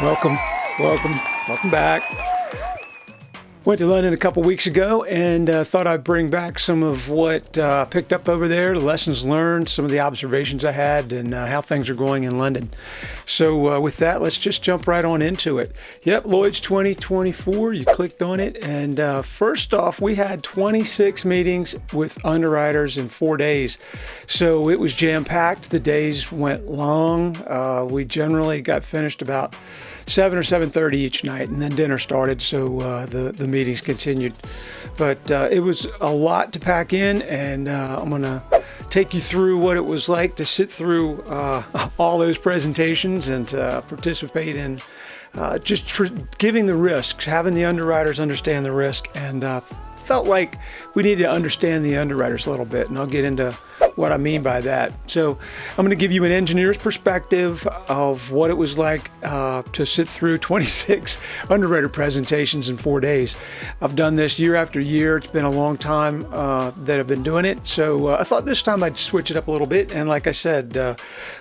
Welcome, welcome back. Went to London a couple weeks ago and thought I'd bring back some of what I picked up over there, the lessons learned, some of the observations I had, and how things are going in London. So with that, let's just jump right on into it. Yep, Lloyd's 2024, you clicked on it. And first off, we had 26 meetings with underwriters in 4 days. So it was jam-packed. The days went long. We generally got finished about 7 or 7:30 each night, and then dinner started, so the meetings continued. But it was a lot to pack in, and I'm going to take you through what it was like to sit through all those presentations and participate in giving the risks, having the underwriters understand the risk, and felt like we needed to understand the underwriters a little bit, and I'll get into what I mean by that. So I'm going to give you an engineer's perspective of what it was like to sit through 26 underwriter presentations in 4 days. I've done this year after year. It's been a long time that I've been doing it. So I thought this time I'd switch it up a little bit. And like I said,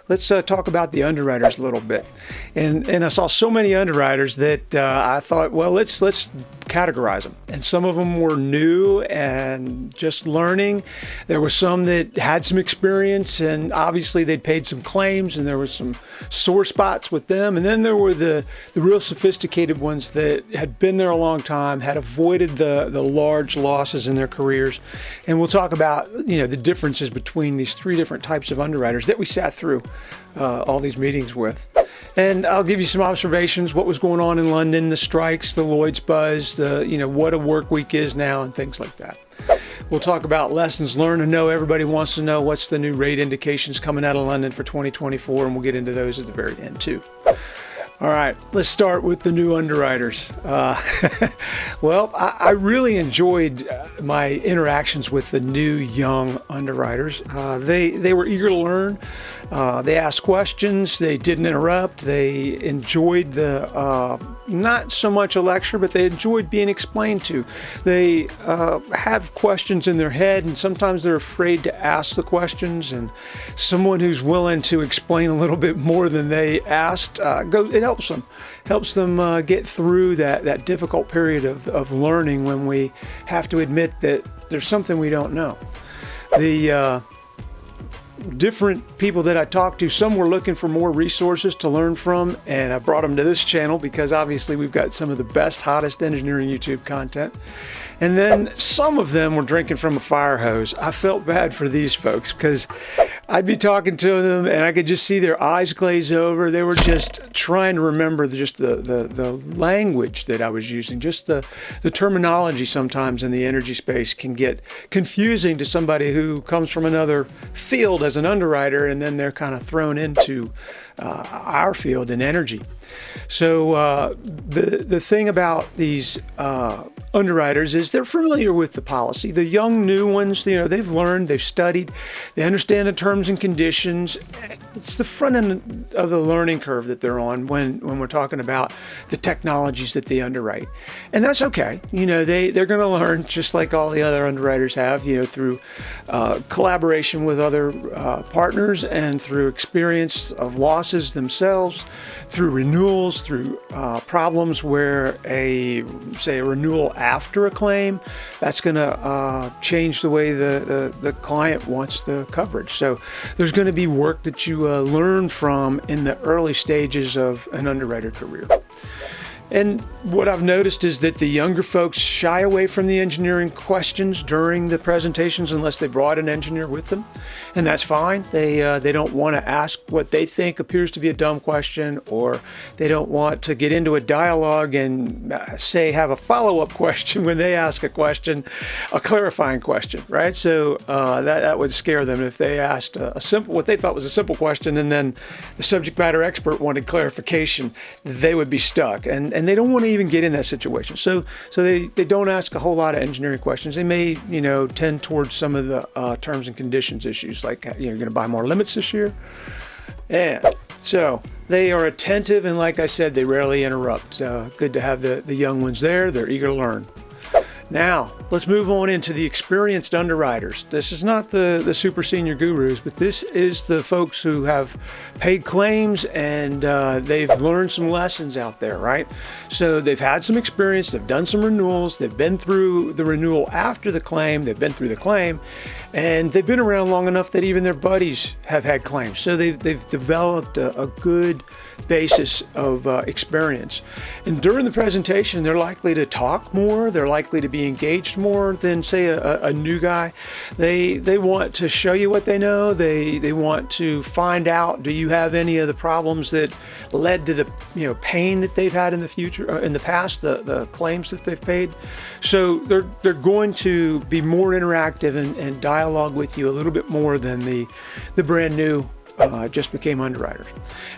let's talk about the underwriters a little bit. And I saw so many underwriters that I thought, well, let's categorize them. And some of them were new and just learning. There were some that had some experience, and obviously they'd paid some claims, and there were some sore spots with them. And then there were the real sophisticated ones that had been there a long time, had avoided the large losses in their careers. And we'll talk about the differences between these three different types of underwriters that we sat through all these meetings with. And I'll give you some observations, what was going on in London, the strikes, the Lloyd's buzz, what a work week is now, and things like that. We'll talk about lessons learned. I know everybody wants to know what's the new rate indications coming out of London for 2024, and we'll get into those at the very end too. All right, let's start with the new underwriters. Well, I really enjoyed my interactions with the new young underwriters. They were eager to learn. They asked questions. They didn't interrupt. They enjoyed not so much a lecture, but they enjoyed being explained to. They have questions in their head, and sometimes they're afraid to ask the questions. And someone who's willing to explain a little bit more than they asked, it helps them get through that difficult period of learning when we have to admit that there's something we don't know. The different people that I talked to, some were looking for more resources to learn from, and I brought them to this channel because obviously we've got some of the best, hottest engineering YouTube content. And then some of them were drinking from a fire hose. I felt bad for these folks because I'd be talking to them and I could just see their eyes glaze over. They were just trying to remember just the language that I was using. Just the terminology sometimes in the energy space can get confusing to somebody who comes from another field as an underwriter, and then they're kind of thrown into our field in energy. So the thing about these underwriters is they're familiar with the policy. The young new ones, they've learned, they've studied, they understand the terms and conditions. It's the front end of the learning curve that they're on when we're talking about the technologies that they underwrite. And that's okay. They're going to learn just like all the other underwriters have, through collaboration with other partners and through experience of losses themselves, through renewals, through problems where a renewal after a claim, that's going to change the way the client wants the coverage. So there's going to be work that you learn from in the early stages of an underwriter career. And what I've noticed is that the younger folks shy away from the engineering questions during the presentations unless they brought an engineer with them. And that's fine. They don't want to ask what they think appears to be a dumb question, or they don't want to get into a dialogue and have a follow-up question when they ask a question, a clarifying question, right? So that would scare them if they asked what they thought was a simple question, and then the subject matter expert wanted clarification. They would be stuck. And they don't want to even get in that situation. So they don't ask a whole lot of engineering questions. They may, tend towards some of the terms and conditions issues, like, you're going to buy more limits this year. And so they are attentive, and like I said, they rarely interrupt. Good to have the young ones there. They're eager to learn. Now, let's move on into the experienced underwriters. This is not the super senior gurus, but this is the folks who have paid claims and they've learned some lessons out there, right? So they've had some experience, they've done some renewals, they've been through the renewal after the claim, they've been through the claim, and they've been around long enough that even their buddies have had claims. So they've developed a good basis of experience. And during the presentation, they're likely to talk more, they're likely to be engaged more than, say, a new guy. They want to show you what they know. They want to find out, do you have any of the problems that led to the pain that they've had in the future, in the past, the claims that they've paid. So they're going to be more interactive and dialogue with you a little bit more than the brand new just became underwriters.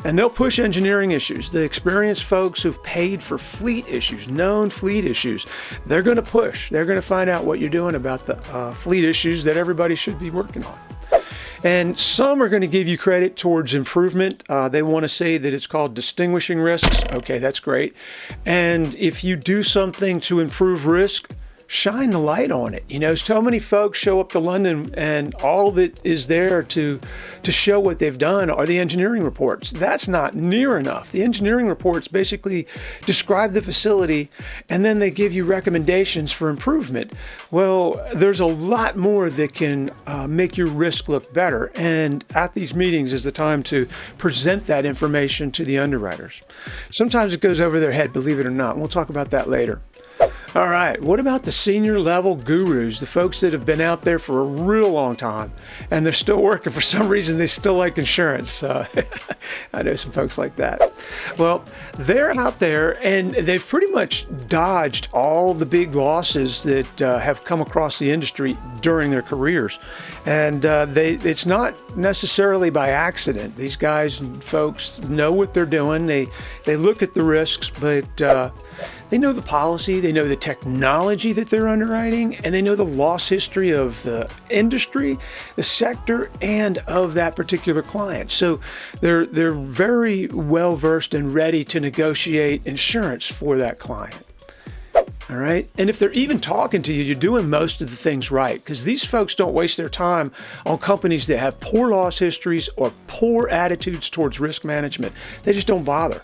And they'll push engineering issues. The experienced folks who've paid for fleet issues, known fleet issues, they're going to push. They're going to find out what you're doing about the fleet issues that everybody should be working on. And some are going to give you credit towards improvement. They want to say that it's called distinguishing risks. Okay, that's great. And if you do something to improve risk, shine the light on it. So many folks show up to London and all that is there to show what they've done are the engineering reports. That's not near enough. The engineering reports basically describe the facility and then they give you recommendations for improvement. Well, there's a lot more that can make your risk look better. And at these meetings is the time to present that information to the underwriters. Sometimes it goes over their head, believe it or not. We'll talk about that later. All right, what about the senior level gurus, the folks that have been out there for a real long time and they're still working? For some reason, they still like insurance. I know some folks like that. Well, they're out there and they've pretty much dodged all the big losses that have come across the industry during their careers. And it's not necessarily by accident. These guys and folks know what they're doing. They look at the risks, but they know the policy, they know the technology that they're underwriting, and they know the loss history of the industry, the sector, and of that particular client. So they're very well versed and ready to negotiate insurance for that client. All right. And if they're even talking to you, you're doing most of the things right, because these folks don't waste their time on companies that have poor loss histories or poor attitudes towards risk management. They just don't bother.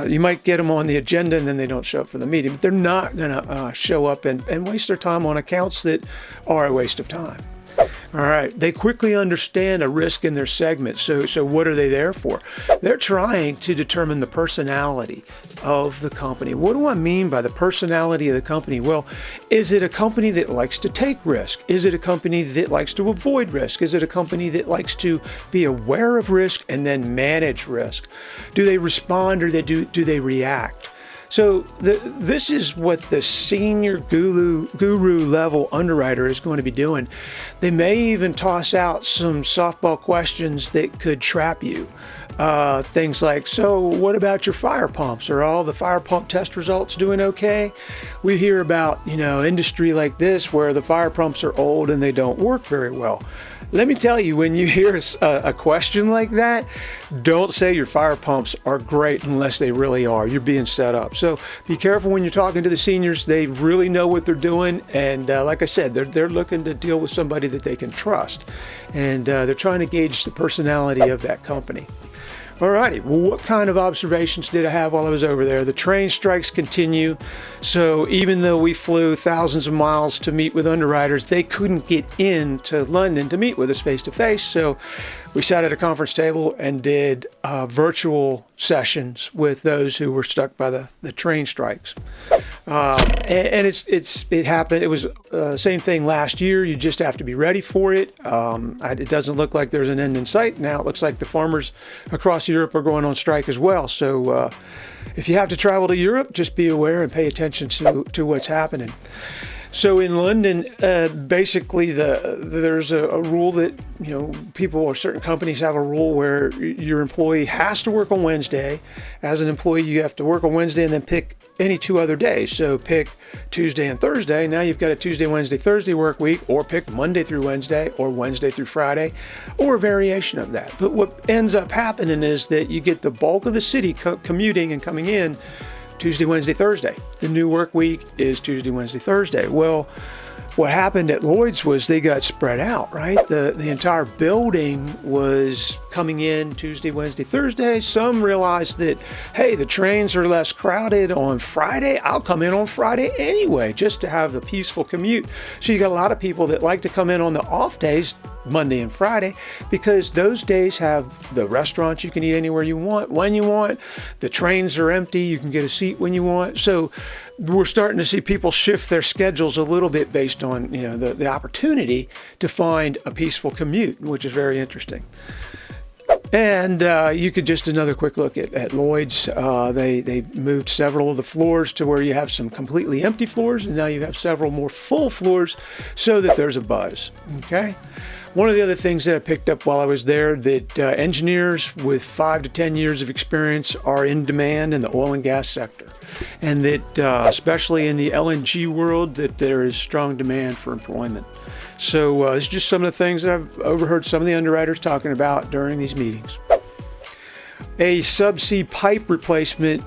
You might get them on the agenda and then they don't show up for the meeting, but they're not going to show up and waste their time on accounts that are a waste of time. All right. They quickly understand a risk in their segment. So what are they there for? They're trying to determine the personality of the company. What do I mean by the personality of the company? Well, is it a company that likes to take risk? Is it a company that likes to avoid risk? Is it a company that likes to be aware of risk and then manage risk? Do they respond or do they react? So this is what the senior guru level underwriter is going to be doing. They may even toss out some softball questions that could trap you. Things like, so what about your fire pumps? Are all the fire pump test results doing okay? We hear about, industry like this where the fire pumps are old and they don't work very well. Let me tell you, when you hear a question like that, don't say your fire pumps are great unless they really are. You're being set up. So be careful when you're talking to the seniors. They really know what they're doing. And like I said, they're looking to deal with somebody that they can trust. And they're trying to gauge the personality of that company. Alrighty, well, what kind of observations did I have while I was over there? The train strikes continue. So even though we flew thousands of miles to meet with underwriters, they couldn't get into London to meet with us face to face. So we sat at a conference table and did virtual sessions with those who were stuck by the train strikes. And it happened. It was the same thing last year. You just have to be ready for it. It doesn't look like there's an end in sight. Now it looks like the farmers across Europe are going on strike as well. So if you have to travel to Europe, just be aware and pay attention to what's happening. So in London, basically there's a rule that, people or certain companies have a rule where your employee has to work on Wednesday. As an employee, you have to work on Wednesday and then pick any 2 other days. So pick Tuesday and Thursday. Now you've got a Tuesday, Wednesday, Thursday work week, or pick Monday through Wednesday or Wednesday through Friday, or a variation of that. But what ends up happening is that you get the bulk of the city commuting and coming in Tuesday, Wednesday, Thursday. The new work week is Tuesday, Wednesday, Thursday. Well, what happened at Lloyd's was they got spread out, right? The entire building was coming in Tuesday, Wednesday, Thursday. Some realized that, hey, the trains are less crowded on Friday. I'll come in on Friday anyway, just to have the peaceful commute. So you got a lot of people that like to come in on the off days, Monday and Friday, because those days have the restaurants you can eat anywhere you want, when you want. The trains are empty. You can get a seat when you want. So we're starting to see people shift their schedules a little bit based on, the opportunity to find a peaceful commute, which is very interesting. And you could just another quick look at Lloyd's. They moved several of the floors to where you have some completely empty floors, and now you have several more full floors so that there's a buzz. Okay. One of the other things that I picked up while I was there, that engineers with 5 to 10 years of experience are in demand in the oil and gas sector, and that especially in the LNG world, that there is strong demand for employment. So it's just some of the things that I've overheard some of the underwriters talking about during these meetings. A subsea pipe replacement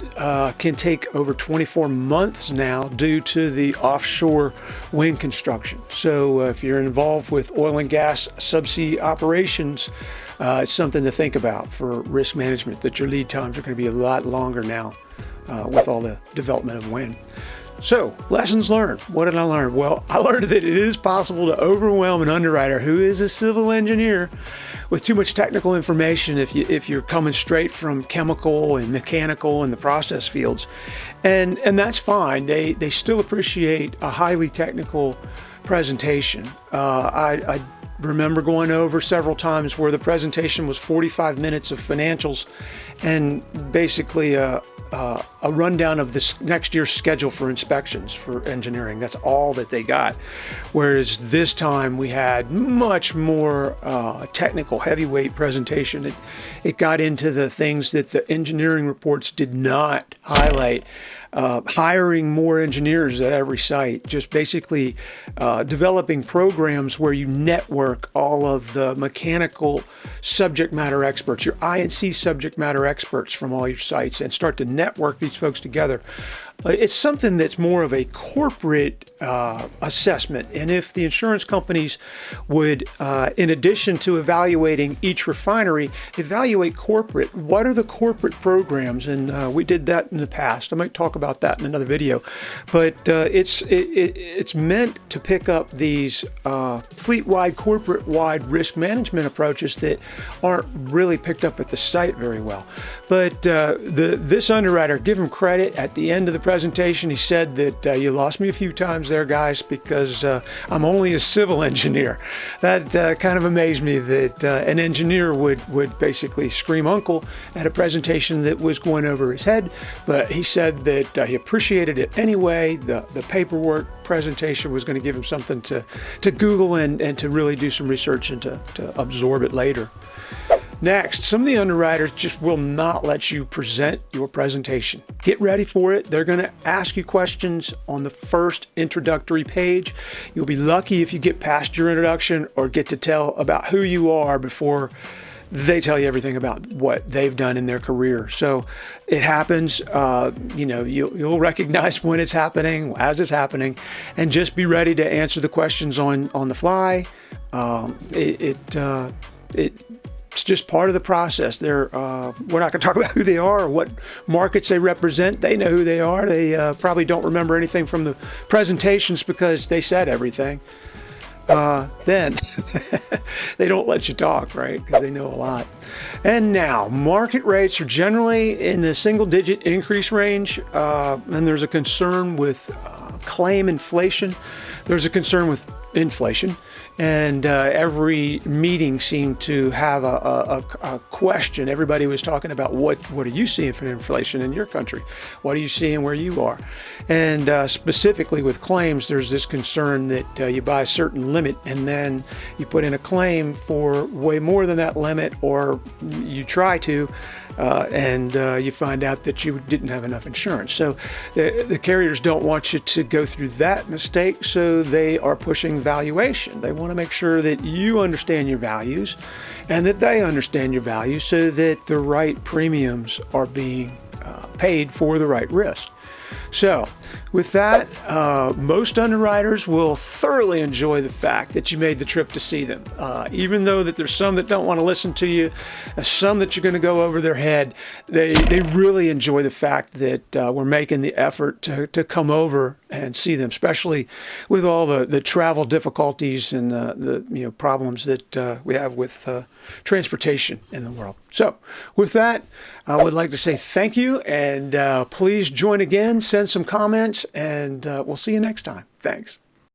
can take over 24 months now due to the offshore wind construction. So if you're involved with oil and gas subsea operations, it's something to think about for risk management, that your lead times are going to be a lot longer now with all the development of wind. So, lessons learned. What did I learn? Well, I learned that it is possible to overwhelm an underwriter who is a civil engineer with too much technical information if you're coming straight from chemical and mechanical and the process fields. And that's fine. They still appreciate a highly technical presentation. I remember going over several times where the presentation was 45 minutes of financials and basically a rundown of this next year's schedule for inspections for engineering. That's all that they got. Whereas this time we had much more technical, heavyweight presentation. It got into the things that the engineering reports did not highlight. Hiring more engineers at every site, just basically developing programs where you network all of the mechanical subject matter experts, your I&C subject matter experts from all your sites, and start to network these folks together. It's something that's more of a corporate assessment. And if the insurance companies would, in addition to evaluating each refinery, evaluate corporate, what are the corporate programs? And we did that in the past. I might talk about that in another video. But it's meant to pick up these fleet-wide, corporate-wide risk management approaches that aren't really picked up at the site very well. But this underwriter, give him credit. At the end of the presentation, he said that you lost me a few times there, guys, because I'm only a civil engineer. That kind of amazed me that an engineer would basically scream uncle at a presentation that was going over his head. But he said that he appreciated it anyway. The paperwork presentation was going to give him something to Google and to really do some research and to absorb it later. Next, some of the underwriters just will not let you present your presentation. Get ready for it. They're going to ask you questions on the first introductory page. You'll be lucky if you get past your introduction or get to tell about who you are before they tell you everything about what they've done in their career. So it happens, you'll recognize when it's happening, as it's happening, and just be ready to answer the questions on the fly. It's just part of the process. We're not going to talk about who they are or what markets they represent. They know who they are. They probably don't remember anything from the presentations because they said everything. Then they don't let you talk, right? Because they know a lot. And now, market rates are generally in the single-digit increase range, and there's a concern with claim inflation. There's a concern with inflation, and every meeting seemed to have a question. Everybody was talking about what are you seeing for inflation in your country? What are you seeing where you are? And specifically with claims, there's this concern that you buy a certain limit and then you put in a claim for way more than that limit, or you try to, and you find out that you didn't have enough insurance. So the carriers don't want you to go through that mistake, so they are pushing valuation. They want to make sure that you understand your values and that they understand your values so that the right premiums are being paid for the right risk. So with that, most underwriters will thoroughly enjoy the fact that you made the trip to see them. Even though that there's some that don't want to listen to you, some that you're going to go over their head, they really enjoy the fact that we're making the effort to come over and see them, especially with all the travel difficulties and the problems that we have with transportation in the world. So with that, I would like to say thank you, and please join again, send some comments, and we'll see you next time. Thanks.